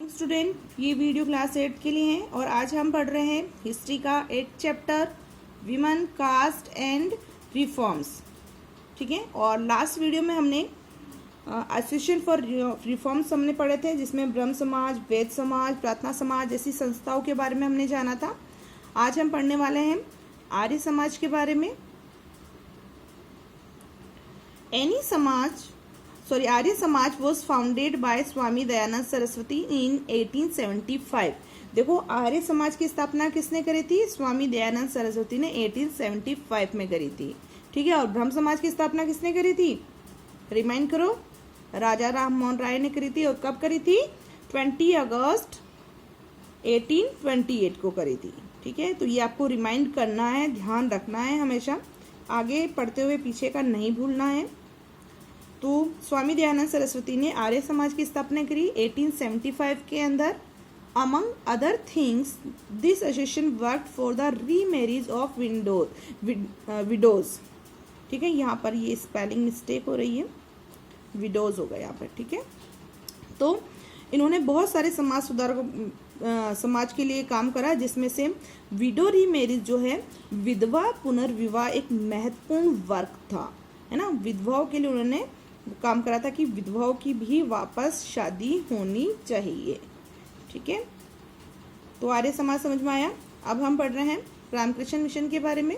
Student, ये video class 8 के लिए है और आज हम पढ़ रहे हैं हिस्ट्री का 8 chapter women caste and reforms. ठीक है, और लास्ट वीडियो में हमने एसोसिएशन फॉर रिफॉर्म्स हमने पढ़े थे, जिसमें ब्रह्म समाज, वेद समाज, प्रार्थना समाज जैसी संस्थाओं के बारे में हमने जाना था। आज हम पढ़ने वाले हैं आर्य समाज के बारे में। Arya Samaj was founded by Swami Dayanand Saraswati इन 1875। देखो, आर्य समाज की स्थापना किसने करी थी? स्वामी दयानंद सरस्वती ने 1875 में करी थी। ठीक है, और ब्रह्म समाज की स्थापना किसने करी थी? रिमाइंड करो, राजा राम मोहन राय ने करी थी। और कब करी थी? 20 अगस्त 1828 को करी थी। ठीक है, तो ये आपको रिमाइंड करना है, ध्यान रखना है हमेशा, आगे पढ़ते हुए पीछे का नहीं भूलना है। तो स्वामी दयानंद सरस्वती ने आर्य समाज की स्थापना करी 1875 के अंदर। Among other things this association work for the remarriage of widows. ठीक है, यहाँ पर ये स्पेलिंग मिस्टेक हो रही है, विडोज होगा यहाँ पर। ठीक है, तो इन्होंने बहुत सारे समाज सुधार समाज के लिए काम करा, जिसमें से विडो रीमैरिज जो है, विधवा पुनर्विवाह एक महत्वपूर्ण वर्क था, है ना। विधवाओं के लिए उन्होंने काम करा था कि विधवाओं की भी वापस शादी होनी चाहिए। ठीक है, तो आर्य समाज समझ में आया। अब हम पढ़ रहे हैं रामकृष्ण मिशन के बारे में।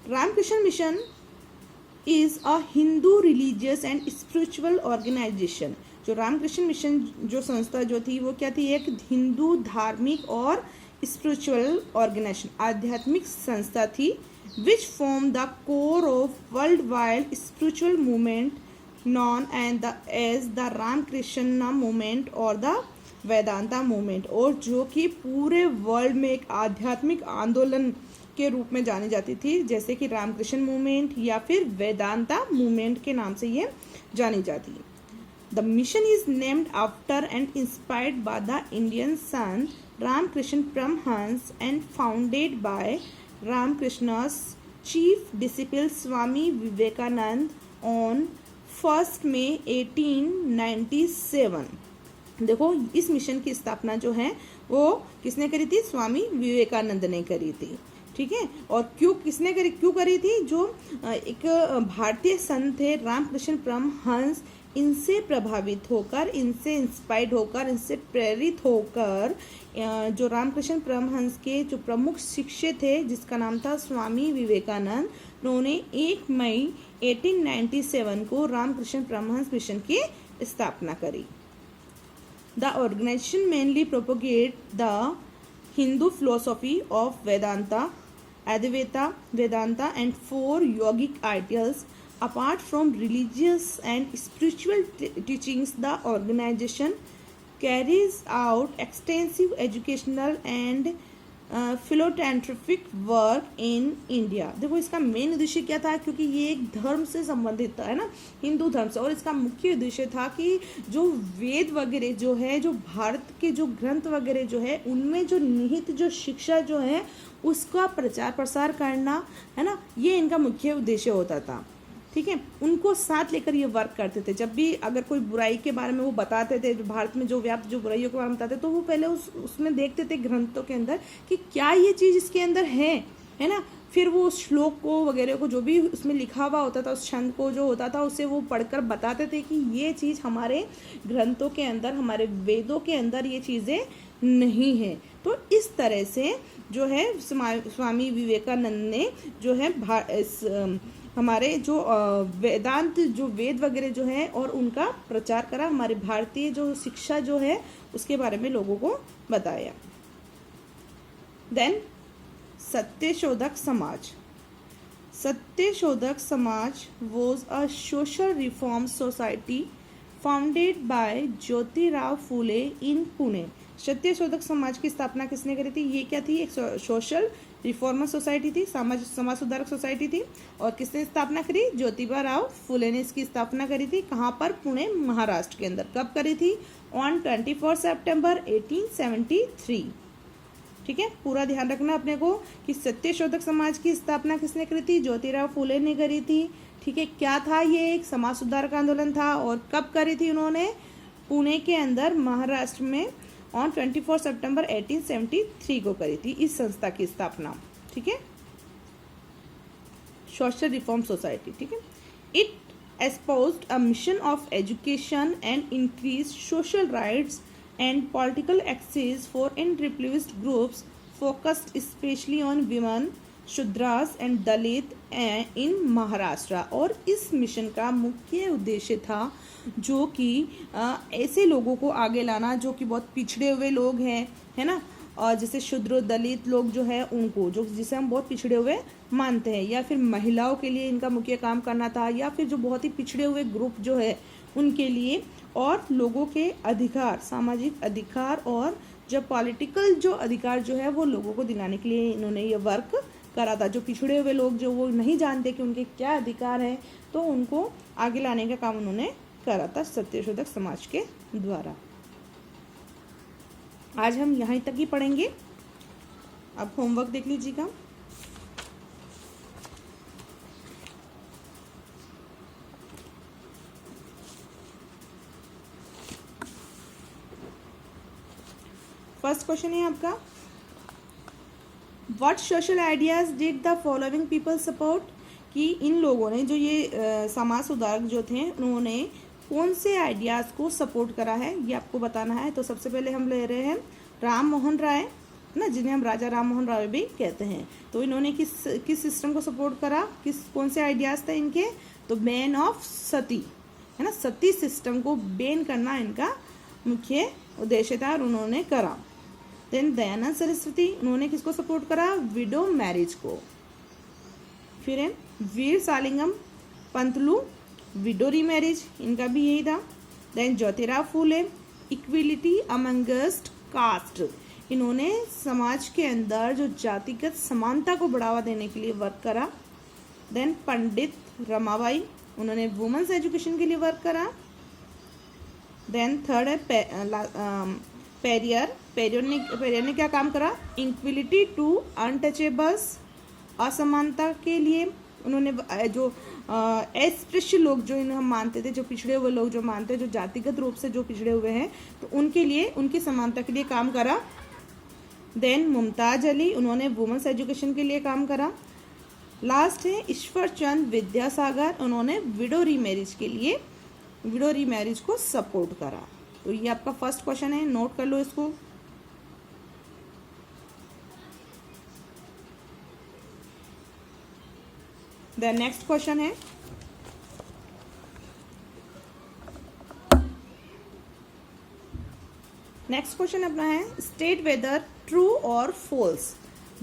Ramakrishna mission is a Hindu religious and spiritual organisation. जो रामकृष्ण मिशन जो संस्था जो थी वो क्या थी? एक हिंदू धार्मिक और स्पिरिचुअल ऑर्गेनाइजेशन, आध्यात्मिक संस्था थी, which form the core of worldwide spiritual movement known as the Ramakrishna movement or the Vedanta movement, और जो कि पूरे वर्ल्ड में एक आध्यात्मिक आंदोलन के रूप में जानी जाती थी, जैसे कि रामकृष्ण मूवमेंट या फिर वेदांता मूवमेंट के नाम से ये जानी जाती है। The mission is named after and inspired by the Indian sant Ramakrishna Paramhans and founded by Ramakrishna's chief disciple Swami Vivekanand on 1 May 1897। देखो, इस मिशन की स्थापना जो है वो किसने करी थी? स्वामी विवेकानंद ने करी थी। ठीक है, और क्यों करी थी? जो एक भारतीय संत थे रामकृष्ण परमहंस, इनसे प्रभावित होकर, इनसे इंस्पायर्ड होकर, इनसे प्रेरित होकर जो रामकृष्ण परमहंस के जो प्रमुख शिष्य थे, जिसका नाम था स्वामी विवेकानंद, उन्होंने 1 मई 1897 को रामकृष्ण परमहंस मिशन की स्थापना करी। The organisation mainly propagate the Hindu philosophy of Vedanta, Advaita, Vedanta and 4 yogic ideals. Apart from religious and spiritual teachings, the organization carries out extensive educational and philanthropic work in India। देखो, इसका मेन उद्देश्य क्या था? क्योंकि ये एक धर्म से संबंधित है ना, हिंदू धर्म से, और इसका मुख्य उद्देश्य था कि जो वेद वगैरह जो है, जो भारत के जो ग्रंथ वगैरह जो है, उनमें जो निहित जो शिक्षा जो है उसका प्रचार प्रसार करना, है ना, ये इनका मुख्य उद्देश्य होता था। ठीक है, उनको साथ लेकर ये वर्क करते थे। जब भी अगर कोई बुराई के बारे में वो बताते थे, भारत में जो व्याप्त जो बुराइयों के बारे में बताते, तो वो पहले उसमें देखते थे ग्रंथों के अंदर कि क्या ये चीज़ इसके अंदर है ना। फिर वो उस श्लोक को वगैरह को, जो भी उसमें लिखा हुआ होता था, उस छंद को जो होता था, उसे वो पढ़कर बताते थे कि ये चीज़ हमारे ग्रंथों के अंदर, हमारे वेदों के अंदर ये चीज़ें नहीं है। तो इस तरह से जो है स्वामी विवेकानंद ने जो है हमारे जो वेदांत, जो वेद वगैरह जो है, और उनका प्रचार करा, हमारे भारतीय जो शिक्षा जो है उसके बारे में लोगों को बताया। Then Satyashodhak Samaj. Satyashodhak Samaj was a social reform society founded by Jyotirao Phule in Pune. Satyashodhak Samaj की स्थापना किसने करी थी? ये क्या थी? एक सोशल रिफॉर्मर सोसाइटी थी, समाज सुधारक सोसाइटी थी, और किसने स्थापना करी? ज्योतिबा राव फुले ने इसकी स्थापना करी थी। कहाँ पर? पुणे, महाराष्ट्र के अंदर। कब करी थी? ऑन 24 सितंबर 1873। ठीक है, पूरा ध्यान रखना अपने को कि सत्यशोधक समाज की स्थापना किसने करी थी? ज्योतिराव फुले ने करी थी। ठीक है, क्या था? ये एक समाज सुधारक आंदोलन था। और कब करी थी उन्होंने? पुणे के अंदर महाराष्ट्र में ऑन 24 सितंबर 1873 को करी थी इस संस्था की स्थापना। ठीक है, सोशल रिफॉर्म सोसाइटी। ठीक है, it espoused a mission of education and increased social rights and political access for underprivileged groups, focused especially on women, Shudras and Dalit in Maharashtra. और इस मिशन का मुख्य उद्देश्य था जो कि ऐसे लोगों को आगे लाना जो कि बहुत पिछड़े हुए लोग हैं, है ना, और जैसे शूद्र दलित लोग जो है उनको, जो जिसे हम बहुत पिछड़े हुए मानते हैं, या फिर महिलाओं के लिए इनका मुख्य काम करना था, या फिर जो बहुत ही पिछड़े हुए ग्रुप जो है उनके लिए, और लोगों के अधिकार, सामाजिक अधिकार और जो पॉलिटिकल जो अधिकार जो है वो लोगों को दिलाने के लिए इन्होंने ये वर्क करा था। जो पिछड़े हुए लोग जो वो नहीं जानते कि उनके क्या अधिकार है, तो उनको आगे लाने का काम उन्होंने करा था सत्यशोधक समाज के द्वारा। आज हम यहाँ तक ही पढ़ेंगे। अब होमवर्क देख लीजिएगा। फर्स्ट क्वेश्चन है आपका, what social ideas did the following people support, कि इन लोगों ने जो ये समाज सुधारक जो थे उन्होंने कौन से आइडियाज़ को सपोर्ट करा है ये आपको बताना है। तो सबसे पहले हम ले रहे हैं राम मोहन राय ना, जिन्हें हम राजा राम मोहन राय भी कहते हैं। तो इन्होंने किस सिस्टम को सपोर्ट करा, कौन से आइडियाज़ थे इनके, तो बैन ऑफ सती, है ना, सती सिस्टम को बैन करना इनका मुख्य उद्देश्य था और उन्होंने करा। देन दयानंद सरस्वती, उन्होंने किसको सपोर्ट करा, विडो मैरिज को। फिर है वीर सालिंगम पंतलू, विडो रीमैरिज, इनका भी यही था। Then Jyotirao Phule, equality amongst cast, इन्होंने समाज के अंदर जो जातिगत समानता को बढ़ावा देने के लिए वर्क करा। देन पंडित रमाबाई, उन्होंने वुमेन्स एजुकेशन के लिए वर्क करा। देन थर्ड है पेरियर ने क्या काम करा, इक्विलिटी टू अनटचेबल्स, असमानता के लिए उन्होंने जो अस्पृश्य लोग जो इन्हें हम मानते थे, जो पिछड़े हुए लोग जो मानते हैं, जो जातिगत रूप से जो पिछड़े हुए हैं, तो उनके लिए उनकी समानता के लिए काम करा। देन मुमताज अली, उन्होंने वुमेन्स एजुकेशन के लिए काम करा। लास्ट है ईश्वर चंद विद्यासागर, उन्होंने विडो रीमैरिज के लिए, विडो रीमैरिज को सपोर्ट करा। तो ये आपका फर्स्ट क्वेश्चन है, नोट कर लो इसको। द नेक्स्ट क्वेश्चन है, नेक्स्ट क्वेश्चन अपना है स्टेट वेदर ट्रू और फॉल्स,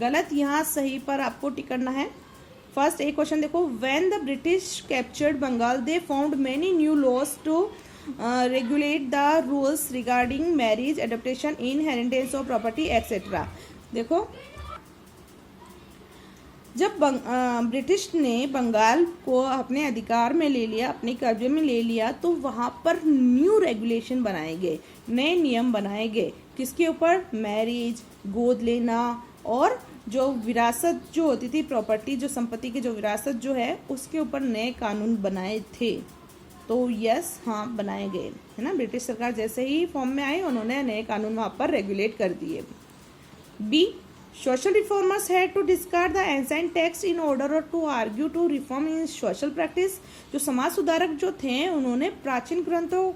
गलत यहाँ सही पर आपको टिक करना है। फर्स्ट एक क्वेश्चन देखो, when the British captured Bengal they found many new laws to regulate the rules regarding marriage, adaptation, inheritance of property etcetera. देखो जब ब्रिटिश ने बंगाल को अपने अधिकार में ले लिया, अपने कब्जे में ले लिया, तो वहाँ पर न्यू रेगुलेशन बनाए गए, नए नियम बनाए गए, किसके ऊपर, मैरिज, गोद लेना, और जो विरासत जो होती थी, प्रॉपर्टी जो संपत्ति की जो विरासत जो है उसके ऊपर नए कानून बनाए थे। तो यस, हाँ बनाए गए, है ना, ब्रिटिश सरकार जैसे ही फॉर्म में आई उन्होंने नए कानून वहाँ पर रेगुलेट कर दिए। B, social reformers had to discard the ancient text in order to argue to reform in social practice. जो समाज सुधारक जो थे उन्होंने प्राचीन ग्रंथों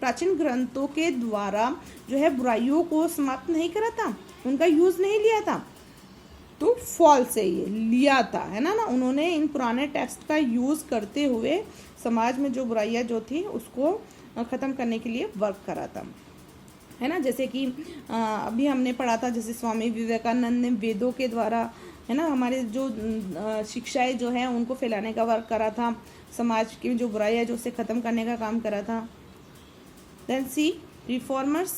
प्राचीन ग्रंथों के द्वारा जो है बुराइयों को समाप्त नहीं करा था, उनका यूज नहीं लिया था, तो फॉल्स है ये, लिया था, है ना, उन्होंने इन पुराने टेक्स्ट का यूज करते हुए समाज में जो बुराइयां जो थी उसको खत्म करने के लिए वर्क करा था, है ना। जैसे कि अभी हमने पढ़ा था, जैसे स्वामी विवेकानंद ने वेदों के द्वारा, है ना, हमारे जो शिक्षाएं जो है उनको फैलाने का वर्क करा था, समाज की जो बुराइयां जो उसे ख़त्म करने का काम करा था। Then C, reformers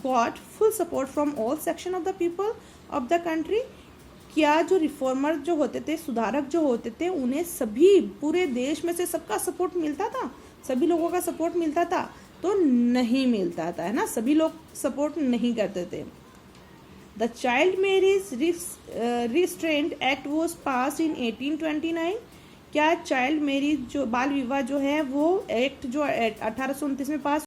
got full support from all section of the people of the country. क्या जो रिफॉर्मर जो होते थे, सुधारक जो होते थे, उन्हें सभी पूरे देश में से सबका सपोर्ट मिलता था, सभी लोगों का सपोर्ट मिलता था, तो नहीं मिलता था, है ना, सभी लोग सपोर्ट नहीं करते थे। The child marriage restraint act was pass in 1829। क्या चाइल्ड मैरिज जो बाल विवाह जो है वो एक्ट जो 1829 में पास